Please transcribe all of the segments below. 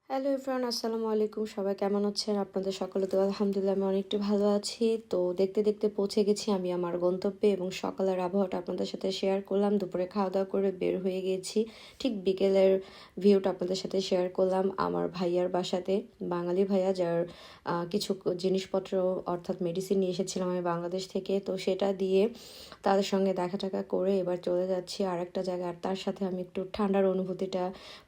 Hello everyone, আসসালামু আলাইকুম। সবাই কেমন আছেন? আপনাদের সকলে তো আলহামদুলিল্লাহ আমি অনেকটা ভালো আছি। তো দেখতে দেখতে পৌঁছে গেছি আমি আমার গন্তব্যে এবং সকালের আবহাওয়াটা আপনাদের সাথে শেয়ার করলাম। দুপুরে খাওয়া দাওয়া করে বের হয়ে গিয়েছি। ঠিক বিকেলের ভিউটা আপনাদের সাথে শেয়ার করলাম আমার ভাইয়ার বাসাতে। বাঙালি ভাইয়া, যার কিছু জিনিসপত্র অর্থাৎ মেডিসিন নিয়ে এসেছিলাম আমি বাংলাদেশ থেকে। তো সেটা দিয়ে তাদের সঙ্গে দেখা টাকা করে এবার চলে যাচ্ছি আর একটা জায়গায়। আর তার সাথে আমি একটু ঠান্ডার অনুভূতিটা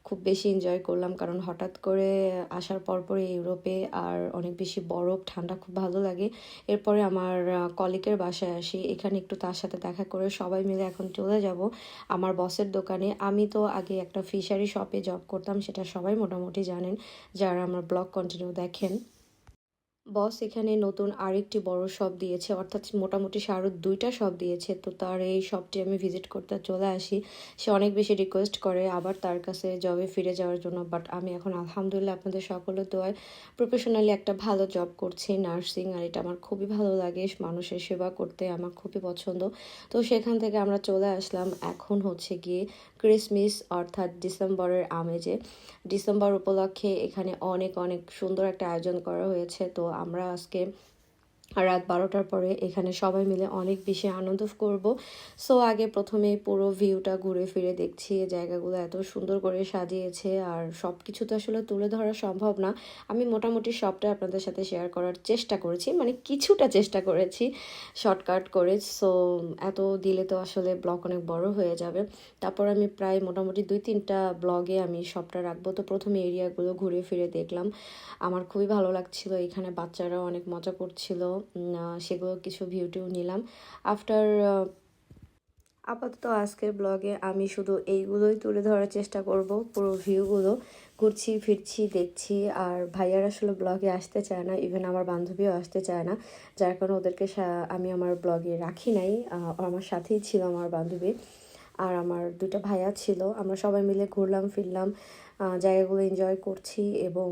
খুব বেশি এনজয় করলাম, কারণ হঠাৎ করে আসার পরপরই ইউরোপে আর অনেক বেশি বরফ, ঠান্ডা খুব ভালো লাগে। এরপরে আমার কলিগের বাসায় আসি, এখানে একটু তার সাথে দেখা করে সবাই মিলে এখন চলে যাব আমার বসের দোকানে। আমি তো আগে একটা ফিশারি শপে জব করতাম, সেটা সবাই মোটামুটি জানেন যারা আমার ব্লগ কন্টিনিউ দেখেন। বস এখানে নতুন আরেকটি বড় শপ দিয়েছে, অর্থাৎ মোটামুটি সে আরও 2টা শপ দিয়েছে। তো তার এই শপটি আমি ভিজিট করতে চলে আসি। সে অনেক বেশি রিকোয়েস্ট করে আবার তার কাছে জবে ফিরে যাওয়ার জন্য, বাট আমি এখন আলহামদুলিল্লাহ আপনাদের সকলের দোয়ায় প্রফেশনালি একটা ভালো জব করছি, নার্সিং। আর এটা আমার খুবই ভালো লাগে, মানুষের সেবা করতে আমার খুবই পছন্দ। তো সেখান থেকে আমরা চলে আসলাম এখন হচ্ছে গিয়ে ক্রিসমাস অর্থাৎ ডিসেম্বরের আমেজে। ডিসেম্বর উপলক্ষে এখানে অনেক অনেক সুন্দর একটা আয়োজন করা হয়েছে। তো আমরা আজকে রাত 12টার পরে এখানে সবাই মিলে অনেক বেশি আনন্দ করব। সো আগে প্রথমে পুরো ভিউটা ঘুরে ফিরে দেখছি, জায়গাগুলো এত সুন্দর করে সাজিয়েছে আর সব কিছু তো আসলে তুলে ধরা সম্ভব না। আমি মোটামুটি সবটা আপনাদের সাথে শেয়ার করার চেষ্টা করেছি, মানে কিছুটা চেষ্টা করেছি শর্টকাট করে। সো এত দিলে তো আসলে ব্লগ অনেক বড় হয়ে যাবে। তারপর আমি প্রায় মোটামুটি 2-3টা ব্লগে আমি সবটা রাখবো। তো প্রথমে এরিয়াগুলো ঘুরে ফিরে দেখলাম, আমার খুবই ভালো লাগছিল। এখানে বাচ্চারাও অনেক মজা করছিল, সেগুলো কিছু ভিডিও নিলাম। আফটার আপাতত আজকের ব্লগে আমি শুধু এইগুলোই তুলে ধরার চেষ্টা করব, পুরো ভিউগুলো ঘুরছি ফিরছি দেখছি। আর ভাইয়ার আসলে ব্লগে আসতে চায় না, ইভেন আমার বান্ধবীও আসতে চায় না, যার কারণে ওদেরকে আমি আমার ব্লগে রাখি নাই। আমার সাথেই ছিল আমার বান্ধবী আর আমার 2টা ভাইয়া ছিল। আমরা সবাই মিলে ঘুরলাম ফিরলাম, জায়গাগুলো এনজয় করছি এবং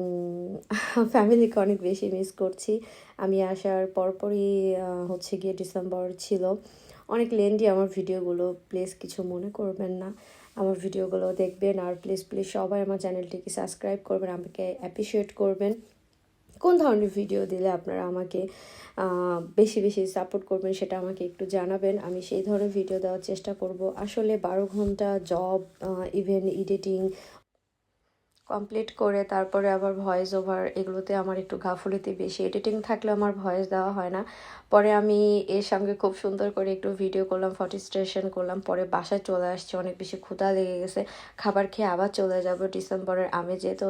ফ্যামিলিকে অনেক বেশি মিস করছি। আমি আসার পরপরই হচ্ছে গিয়ে ডিসেম্বর ছিল। অনেক লেন্দি আমার ভিডিওগুলো, প্লিজ কিছু মনে করবেন না, আমার ভিডিওগুলো দেখবেন। আর প্লিজ প্লিজ সবাই আমার চ্যানেলটিকে সাবস্ক্রাইব করবেন, আমাকে অ্যাপ্রিসিয়েট করবেন। কোন ধরনের ভিডিও দিলে আপনারা আমাকে বেশি বেশি সাপোর্ট করবেন সেটা আমাকে একটু জানাবেন, আমি সেই ধরনের ভিডিও দেওয়ার চেষ্টা করব। আসলে 12 ঘন্টা জব, ইভেন এডিটিং কমপ্লিট করে তারপরে আবার ভয়েস ওভার, এগুলোতে আমার একটু গাফুলিতে বেশি। এডিটিং থাকলে আমার ভয়েস দেওয়া হয় না। পরে আমি এর সঙ্গে খুব সুন্দর করে একটু ভিডিও করলাম, ফটো স্টেশন করলাম, পরে বাসায় চলে আসছি, অনেক বেশি ক্ষুধা লেগে গেছে, খাবার খেয়ে আবার চলে যাব ডিসেম্বরের আমেজে। তো